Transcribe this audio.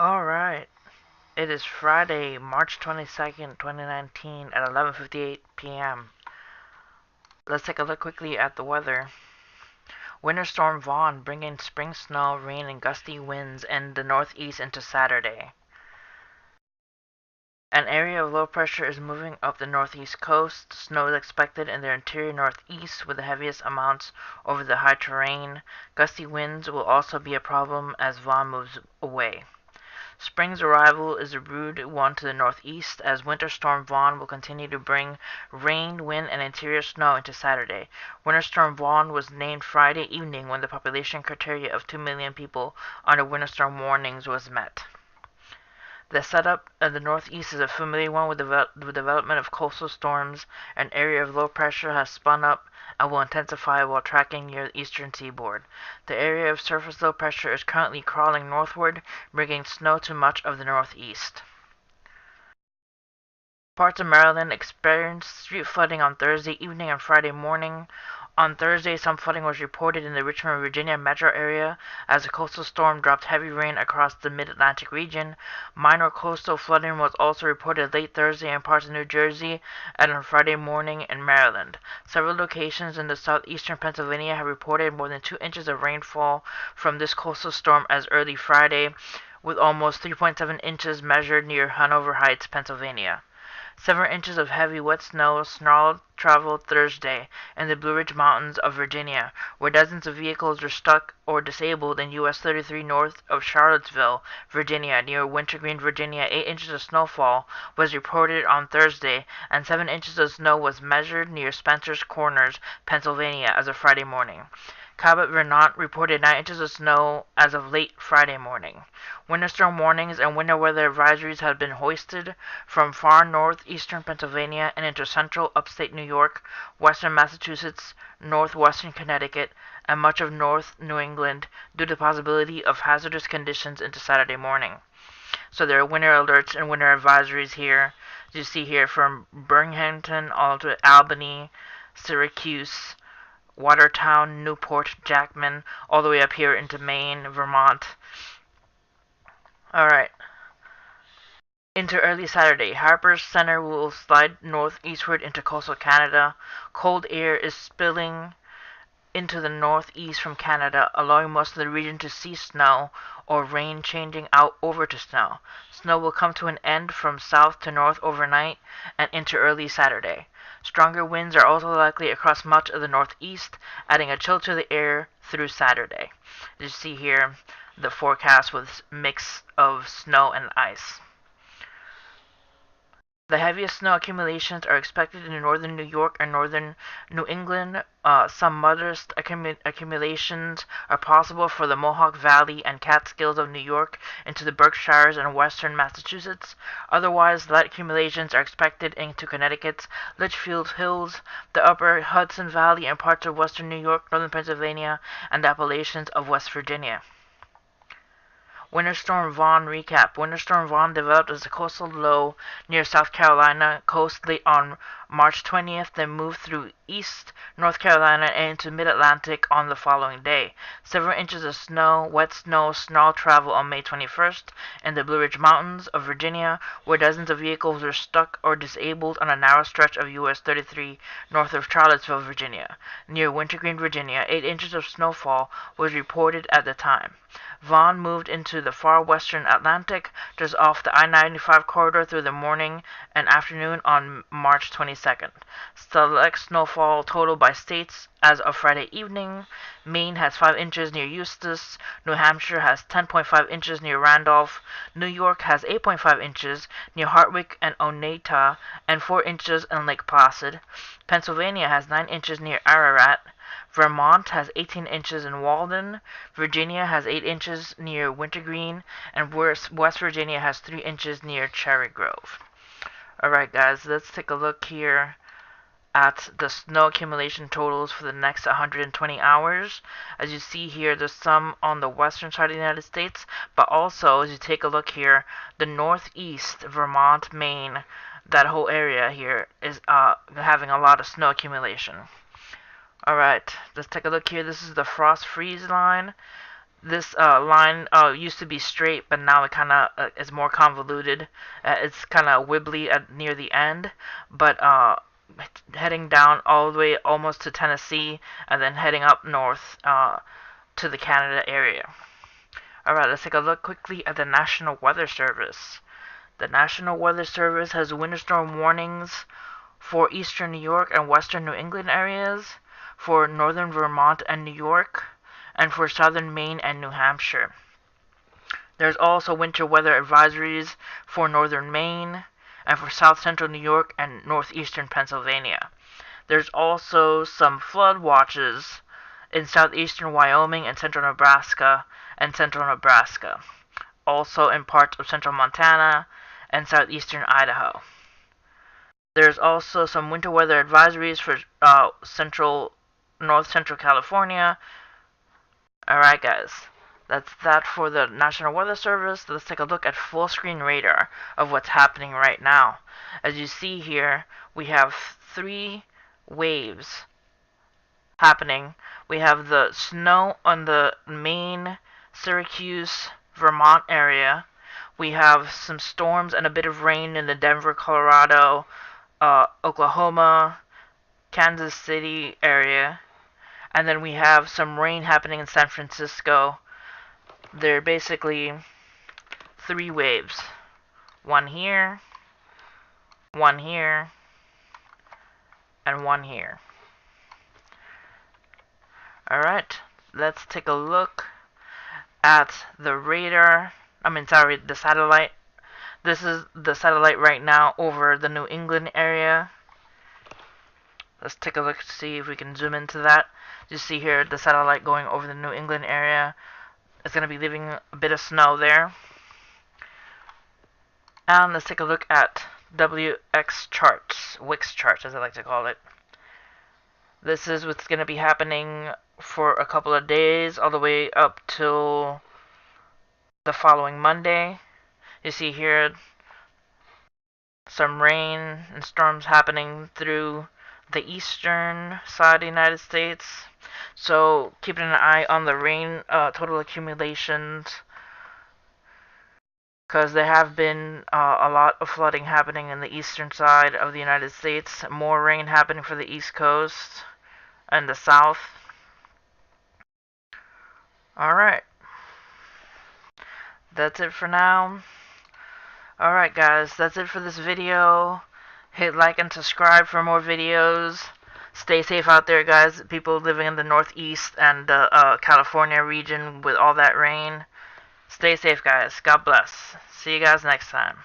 Alright, it is Friday, March 22nd, 2019 at 11:58 p.m. Let's take a look quickly at the weather. Winter storm Vaughn bringing spring snow, rain, and gusty winds in the northeast into Saturday. An area of low pressure is moving up the northeast coast. Snow is expected in the interior northeast with the heaviest amounts over the high terrain. Gusty winds will also be a problem as Vaughn moves away. Spring's arrival is a rude one to the northeast, as Winter Storm Vaughn will continue to bring rain, wind, and interior snow into Saturday. Winter Storm Vaughn was named Friday evening when the population criteria of 2 million people under winter storm warnings was met. The setup of the northeast is a familiar one with the development of coastal storms. An area of low pressure has spun up and will intensify while tracking near the eastern seaboard. The area of surface low pressure is currently crawling northward, bringing snow to much of the northeast. Parts of Maryland experienced street flooding on Thursday evening and Friday morning. On Thursday, some flooding was reported in the Richmond, Virginia metro area as a coastal storm dropped heavy rain across the mid-Atlantic region. Minor coastal flooding was also reported late Thursday in parts of New Jersey and on Friday morning in Maryland. Several locations in the southeastern Pennsylvania have reported more than 2 inches of rainfall from this coastal storm as early Friday, with almost 3.7 inches measured near Hanover Heights, Pennsylvania. Several inches of heavy wet snow snarled traveled Thursday in the Blue Ridge Mountains of Virginia, where dozens of vehicles were stuck or disabled in US 33 north of Charlottesville, Virginia, near Wintergreen, Virginia. 8 inches of snowfall was reported on Thursday, and 7 inches of snow was measured near Spencer's Corners, Pennsylvania, as of Friday morning. Cabot, Vermont reported 9 inches of snow as of late Friday morning. Winter storm warnings and winter weather advisories have been hoisted from far northeastern Pennsylvania and into central upstate New York, western Massachusetts, northwestern Connecticut, and much of north New England due to the possibility of hazardous conditions into Saturday morning. So there are winter alerts and winter advisories here. You see here from Binghamton all to Albany, Syracuse, Watertown, Newport, Jackman, all the way up here into Maine, Vermont. Alright. Into early Saturday, Harper's Center will slide northeastward into coastal Canada. Cold air is spilling into the northeast from Canada, allowing most of the region to see snow or rain changing out over to snow. Snow will come to an end from south to north overnight and into early Saturday. Stronger winds are also likely across much of the northeast, adding a chill to the air through Saturday. You see here the forecast with mix of snow and ice. The heaviest snow accumulations are expected in northern New York and northern New England. Some modest accumulations are possible for the Mohawk Valley and Catskills of New York into the Berkshires and western Massachusetts. Otherwise, light accumulations are expected into Connecticut's Litchfield Hills, the upper Hudson Valley, and parts of western New York, northern Pennsylvania, and the Appalachians of West Virginia. Winter Storm Vaughn recap. Winter Storm Vaughn developed as a coastal low near South Carolina coast late on March 20th, then moved through east North Carolina and into mid-Atlantic on the following day. Several inches of snow, wet snow, snarl travel on May 21st in the Blue Ridge Mountains of Virginia, where dozens of vehicles were stuck or disabled on a narrow stretch of US 33 north of Charlottesville, Virginia. Near Wintergreen, Virginia, 8 inches of snowfall was reported at the time. Vaughn moved into the far western Atlantic just off the I-95 corridor through the morning and afternoon on March 22nd. Select snowfall total by states as of Friday evening. Maine has 5 inches near Eustis. New Hampshire has 10.5 inches near Randolph. New York has 8.5 inches near Hartwick and Oneida and 4 inches in Lake Placid. Pennsylvania has 9 inches near Ararat. Vermont has 18 inches in Walden. Virginia has 8 inches near Wintergreen. And West Virginia has 3 inches near Cherry Grove. Alright guys, let's take a look here at the snow accumulation totals for the next 120 hours. As you see here, there's some on the western side of the United States, but also, as you take a look here, the northeast, Vermont, Maine, that whole area here is having a lot of snow accumulation. Alright, let's take a look here. This is the Friost Freeze line. This line used to be straight, but now it kind of is more convoluted. It's kind of wibbly near the end, but heading down all the way almost to Tennessee, and then heading up north to the Canada area. Alright, let's take a look quickly at the National Weather Service. The National Weather Service has winter storm warnings for eastern New York and western New England areas, for northern Vermont and New York, and for southern Maine and New Hampshire. There's also winter weather advisories for northern Maine and for south central New York and northeastern Pennsylvania. There's also some flood watches in southeastern Wyoming and central Nebraska, also in parts of central Montana and southeastern Idaho. There's also some winter weather advisories for north central California. Alright guys, that's that for the National Weather Service. Let's take a look at full screen radar of what's happening right now. As you see here, we have 3 waves happening. We have the snow on the Maine, Syracuse, Vermont area. We have some storms and a bit of rain in the Denver, Colorado, Oklahoma, Kansas City area. And then we have some rain happening in San Francisco. They're basically 3 waves. One here, and one here. Alright, let's take a look at the radar. The satellite. This is the satellite right now over the New England area. Let's take a look to see if we can zoom into that. You see here the satellite going over the New England area. It's going to be leaving a bit of snow there. And let's take a look at WXCharts as I like to call it. This is what's going to be happening for a couple of days, all the way up till the following Monday. You see here some rain and storms happening through the eastern side of the United States. So keeping an eye on the rain total accumulations, because there have been a lot of flooding happening in the eastern side of the United States. More rain happening for the East Coast and the South. Alright. That's it for now. Alright guys, that's it for this video. Hit like and subscribe for more videos. Stay safe out there guys, people living in the Northeast and the California region with all that rain. Stay safe guys, God bless. See you guys next time.